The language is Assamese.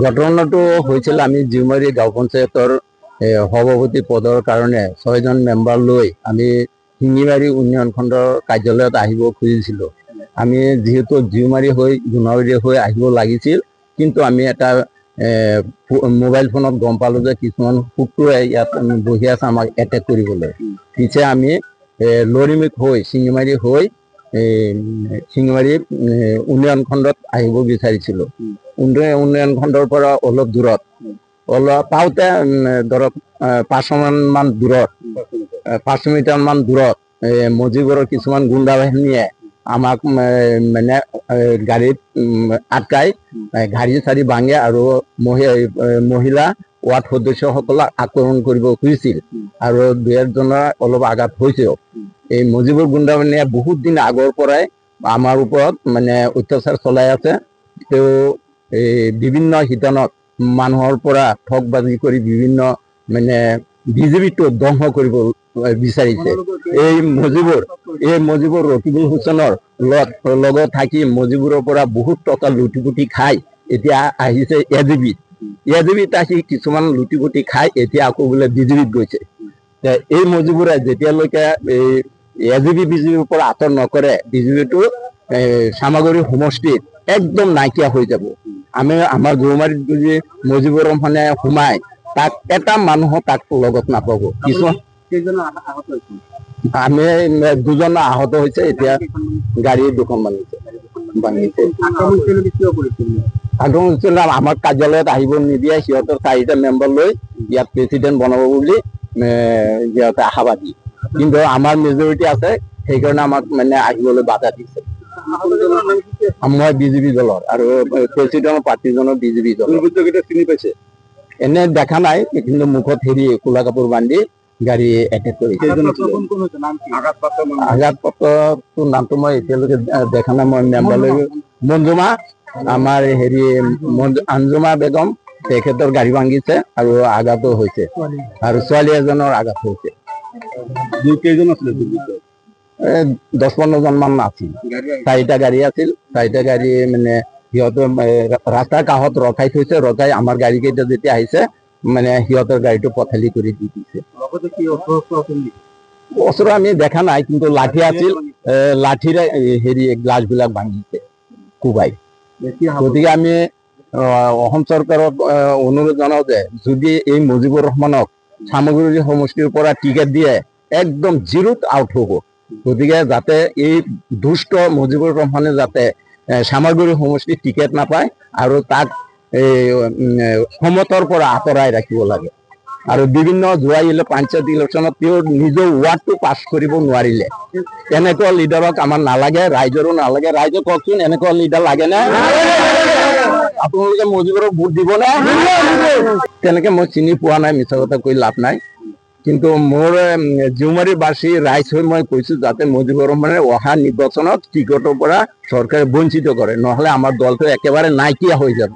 ঘটনাটো হৈছিল আমি জিউমাৰী গাঁও পঞ্চায়তৰ সভাপতি পদৰ কাৰণে 6জন মেম্বাৰ লৈ আমি শিঙিমাৰী উন্নয়ন খণ্ডৰ কাৰ্যালয়ত আহিব খুজিছিলোঁ। আমি যেহেতু জিউমাৰী হৈ গুণাবাৰী হৈ আহিব লাগিছিল, কিন্তু আমি এটা মোবাইল ফোনত গম পালোঁ যে কিছুমান শত্ৰুৱে ইয়াত বহি আছে আমাক এটেক কৰিবলৈ। পিছে আমি লৰিমিক হৈ শিঙিমাৰী হৈ শিঙিমাৰী উন্নয়ন খণ্ডত আহিব বিচাৰিছিলোঁ। উন্নয়ন খণ্ডৰ পৰা অলপ দূৰত পাওঁতে ধৰক 5 মিটাৰ মান দূৰত মজিবৰৰ কিছুমান গুণ্ডা বাহিনীয়ে আমাক মানে গাড়ীত আটকাই গাড়ী চাৰি ভাঙে আৰু মহিলা ৱাৰ্ড সদস্যসকলক আক্ৰমণ কৰিব খুজিছিল আৰু 2-1জনৰ অলপ আঘাত হৈছেও। এই মজিবৰ গুণ্ডা বাহিনীয়ে বহুত দিন আগৰ পৰাই আমাৰ ওপৰত মানে অত্যাচাৰ চলাই আছে। তেওঁ বিভিন্ন শিতানত মানুহৰ পৰা ঠগবাজি কৰি বিভিন্ন মানে বিজেপিটো ধ্বংস কৰিব বিচাৰিছে। এই মজিবৰ ৰকিবুল হুছেইনৰ লগত থাকি মজিবুৰৰ পৰা বহুত টকা লুটি পুটি খাই এতিয়া আহিছে এজিবিত আহি কিছুমান লুটি পুটি খাই এতিয়া আকৌ বোলে বিজেপিত গৈছে। এই মজিবুৰে যেতিয়ালৈকে এই এজিবি বিজেপিৰ পৰা আঁতৰ নকৰে বিজেপিটো চামাগুৰি সমষ্টিত একদম নাইকিয়া হৈ যাব। আমি আমাৰ জিউমাৰীত যদি মজিবুৰ ৰহমানে সোমাই তাক এটা মানুহ তাক লগত নাপাব। কিছুমান আমি 2জন আহত হৈছে, এতিয়া গাড়ী 2খন ভাঙিছে। আমাক কাৰ্যালয়ত আহিব নিদিয়ে, সিহঁতৰ 4টা মেম্বাৰ লৈ ইয়াত প্ৰেচিডেণ্ট বনাব বুলি সিহঁতে আশাবাদী, কিন্তু আমাৰ মেজৰিটি আছে সেইকাৰণে আমাক মানে আহিবলৈ বাধা দিছে। মই বিজেপি দলৰ আৰু প্ৰেচিডেণ্টৰ প্ৰাৰ্থীজনৰ বিজেপি দলৰ। চিনি পাইছে? এনে দেখা নাই, কিন্তু মুখত কোলা কাপোৰ বান্ধি গাড়ী এটেক কৰিছে। আঘাতপ্ৰাপ্তৰ নামটো মই এতিয়ালৈকে দেখা নাই। মই মেম্বাৰ লৈ মঞ্জুমা আমাৰ আঞ্জুমা বেগম তেখেতৰ গাড়ী ভাঙিছে আৰু আঘাতো হৈছে আৰু ছোৱালী এজনৰ আঘাত হৈছে। 10-15জন মান আছিল। 4টা গাড়ী আছিল। 4টা গাড়ী মানে সিহঁতে ৰাস্তাৰ কাষত ৰখাই থৈছে। ৰখাই আমাৰ গাড়ী কেইটা যেতিয়া আহিছে মানে সিহঁতৰ গাড়ীটো পথালি কৰি দি দিছে। ওচৰত আমি দেখা নাই, কিন্তু লাঠি আছিল, লাঠিৰে গ্লাছবিলাক ভাঙিছে কোবাই। গতিকে আমি অসম চৰকাৰক অনুৰোধ জনাওঁ যে যদি এই মজিবুৰ ৰহমানক চামগুৰি সমষ্টিৰ পৰা টিকেট দিয়ে একদম 0ত আউট হ'ব। গতিকে যাতে এই দুষ্ট মজিবুৰ ৰহমানে যাতে চামগুৰি সমষ্টিত টিকেট নাপায় আৰু তাক ক্ষমতাৰ পৰা আঁতৰাই ৰাখিব লাগে। আৰু বিভিন্ন যোৱা পঞ্চায়ত ইলেকশ্যনত তেওঁ নিজৰ ৱাৰ্ডটো পাছ কৰিব নোৱাৰিলে। এনেকুৱা লিডাৰক আমাৰ নালাগে, ৰাইজৰো নালাগে। ৰাইজে কওকচোন, এনেকুৱা লিডাৰ লাগেনে? আপোনালোকে মজিবুৰক ভোট দিবনে? তেনেকে মই চিনি পোৱা নাই, মিছা কথা কৈ লাভ নাই। কিন্তু মোৰ জিউমাৰীবাসী ৰাইজ হৈ মই কৈছোঁ যাতে মজিবুৰ ৰহমানে অহা নিৰ্বাচনত টিকটৰ পৰা চৰকাৰে বঞ্চিত কৰে, নহ'লে আমাৰ দলটো একেবাৰে নাইকিয়া হৈ যাব।